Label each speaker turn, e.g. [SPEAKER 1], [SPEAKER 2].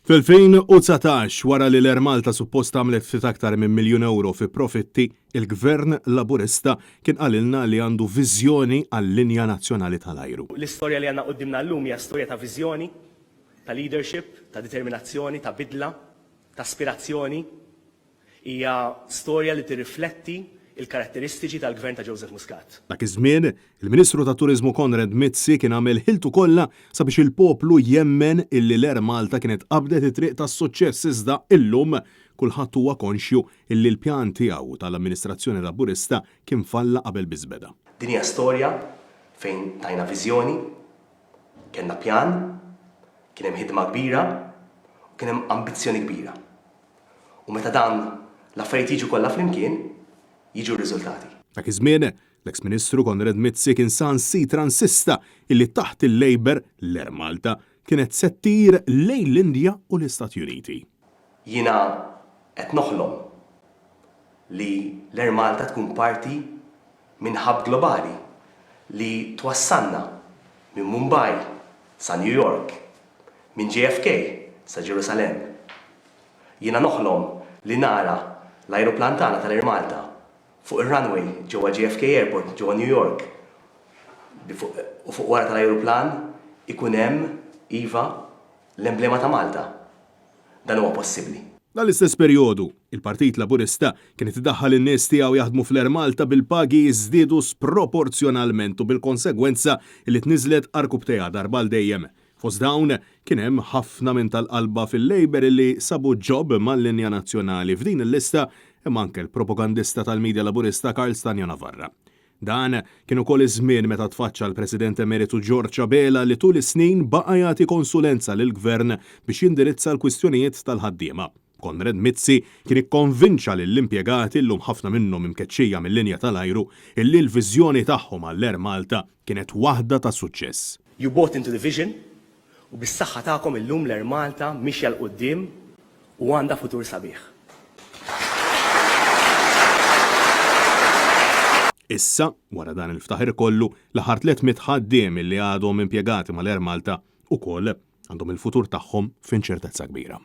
[SPEAKER 1] Fil-2019 wara li l-Air Malta suppost għamlet ftit aktar minn €1,000,000 fi profitti, il-Gvern Laburista kien qalilna li għandu viżjoni għall-linja nazzjonali tal-ajru.
[SPEAKER 2] L-istorja li għandna qudiemna llum hija storja ta' viżjoni, ta' leadership, ta' determinazzjoni, ta' bidla, ta' aspirazzjoni. Hija storja li tirrifletti il-karatteristiċi tal-Gvern ta' Joseph Muscat.
[SPEAKER 1] Dak iż-żmien, il-Ministru ta' Turiżmu Konrad Mizzi kien għamel ħiltu kollha sabiex il-poplu jemmen illi l-Air Malta kienet qabdet it-triq tas-suċċess iżda illum kulħadd huwa konxju illi l-pjan tiegħu tal-Amministrazzjoni Laburista kien falla qabel biżbeda.
[SPEAKER 2] Din hija storja fejn tajna viżjoni, kellna pjan, kien hemm ħidma kbira u kien hemm ambizzjoni kbira. U meta dan l-affarijiet jiġu kollha flimkien, jiġu r-riżultati.
[SPEAKER 1] Dak iż-żmien, l-eks Ministru Konrad Mizzi kien sansitra insista illi taħt il-Labor l-Air Malta kienet settir lejn l-Indja u l-Istati Uniti.
[SPEAKER 2] Jiena qed noħlom li l-Air Malta tkun parti minn hub globali li twassalna minn Mumbai sa New York, minn JFK sa Ġerusalemm. Jiena noħlom li nara l-ajruplan tagħna tal-Air Malta fuq ir-runway ġewwa JFK Airport ġewwa New York. U fuq wara tal-ajruplan ikun hemm iva l-emblema ta' Malta. Dan huwa possibbli.
[SPEAKER 1] Dal-istess perjodu, il-Partit Laburista kien iddaħħal in-nies tiegħu jaħdmu fl-Air Malta bil-pagi jiżdiedu sproporzjonalment u bil-konsegwenza li tniżlet arkub tejha darba l dejjem. Fost dawn kien hemm ħafna minn tal-qalba fil-Labor li sabu ġob mal-linja nazzjonali f'din il-lista imma anke l-propagandista tal-Midja Laburista Karl Stanja Navarra. Dan kien ukoll iż-żmien meta tfaċċa l-President Emeritu George Abela li tul is-snin baqa' jagħti konsulenza lill-Gvern biex jindirizza l-kwistjonijiet tal-ħaddiema. Konrad Mizzi kien ikkonvinċa lill-impjegati llum ħafna minnhom imkeċċija mill-linja tal-ajru illi l-viżjoni tagħhom għall-Air Malta kienet waħda ta' suċċess.
[SPEAKER 2] You bought into the vision u bis-saħħa tagħkom illum l-Air Malta mixja l qudiem u għandha futur sabiħ.
[SPEAKER 1] Issa, wara dan il-ftaħir kollu, l-aħħar 300 ħaddiem li għadhom impjegati mal-Air Malta ukoll għandhom il-futur tagħhom f'inċertezza kbira.